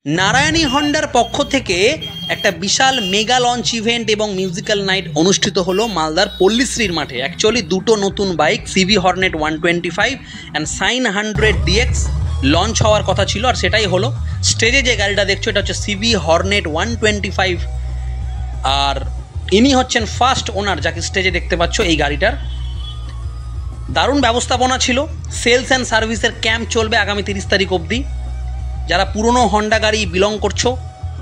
নারায়ণী হন্ডার পক্ষ থেকে একটা বিশাল মেগা লঞ্চ ইভেন্ট এবং মিউজিক্যাল নাইট অনুষ্ঠিত হলো মালদার পল্লীশ্রীর মাঠে। অ্যাকচুয়ালি দুটো নতুন bike CB Hornet 125 and Shine 100 DX launch হওয়ার কথা ছিল, আর সেটাই হলো। স্টেজে যে গাড়িটা দেখছো এটা হচ্ছে সিভি হর্নেট 125, আর ইনি হচ্ছেন ফার্স্ট ওনার, যাকে স্টেজে দেখতে পাচ্ছ এই গাড়িটার। দারুণ ব্যবস্থাপনা ছিল। সেলস অ্যান্ড সার্ভিসের ক্যাম্প চলবে আগামী 30 তারিখ অবধি। যারা পুরনো হন্ডা গাড়ি বিলং করছো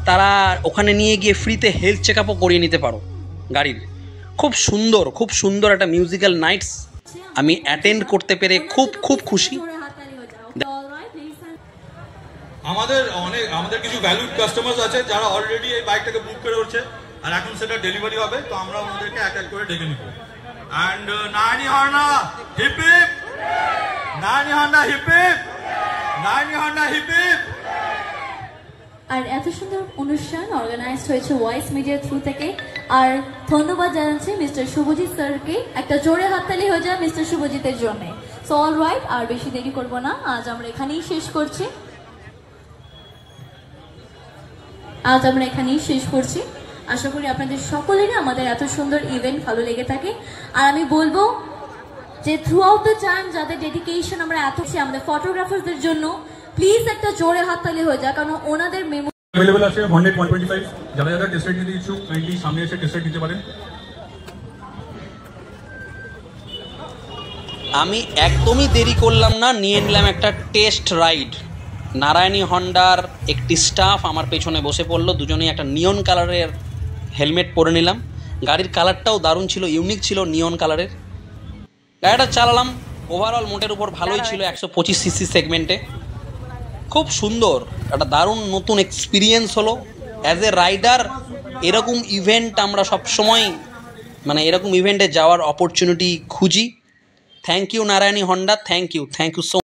তারা ওখানে নিয়ে গিয়ে ফ্রিতে হেলথ চেক আপও করিয়ে নিতে পারো গাড়ির। খুব সুন্দর একটা মিউজিক্যাল নাইটস আমি অ্যাটেন্ড করতে পেরে খুব খুশি। আমাদের কিছু ভ্যালুড কাস্টমার্স আছে যারা অলরেডি এই বাইকটাকে বুক করে উঠছে, আর এখন সেটা ডেলিভারি হবে, তো আমরা ওদেরকে এক এক করে ডেকে নিব। And Narayani Handa hip hip, Narayani Handa hip hip, Narayani Handa hip hip. আর এত সুন্দর অনুষ্ঠান অর্গানাইজ হয়েছে ভয়েস মিডিয়ার থ্রু থেকে, আর ধন্যবাদ জানাচ্ছি মিস্টার শুভজিৎ স্যারকে। একটা জোরে হাততালি হয়ে যায় মিস্টার শুভজিতের জন্য। সো অল রাইট, আর বেশি দেরি করবো না, আজ আমরা এখানেই শেষ করছি। আশা করি আপনাদের সকলেরই আমাদের এত সুন্দর ইভেন্ট ভালো লেগে থাকে। আর আমি বলবো যে থ্রু আউট দ্য টাইম যাদের ডেডিকেশন আমরা এত আমাদের ফটোগ্রাফারদের জন্য প্লিজ একটা জোরে হাততালি হয়ে যায়, কারণ ওনাদের মেমোরি अवेलेबल আছে হর্নেট 125। যারা যারা টেস্ট রাইড নিতে ইচ্ছুক কাইন্ডলি সামনে এসে টেস্ট রাইড নিতে পারেন। আমি একদমই দেরি করলাম না, নিয়ে নিলাম একটা টেস্ট রাইড। নারায়ণী হন্ডার একটি স্টাফ আমার পেছনে বসে পড়লো, দুজনেই একটা নিয়ন কালারের হেলমেট পরে নিলাম। গাড়ির কালারটাও দারুণ ছিল, ইউনিক ছিল নিয়ন কালারের। গাড়িটা চালালাম, ওভারঅল মোটের উপর ভালোই ছিল। 125 সিসি সেগমেন্টে খুব সুন্দর একটা দারুণ নতুন এক্সপিরিয়েন্স হলো। অ্যাজ এ রাইডার এরকম ইভেন্ট আমরা সবসময় এরকম ইভেন্টে যাওয়ার অপরচুনিটি খুঁজি। Thank you Narayani Honda, thank you so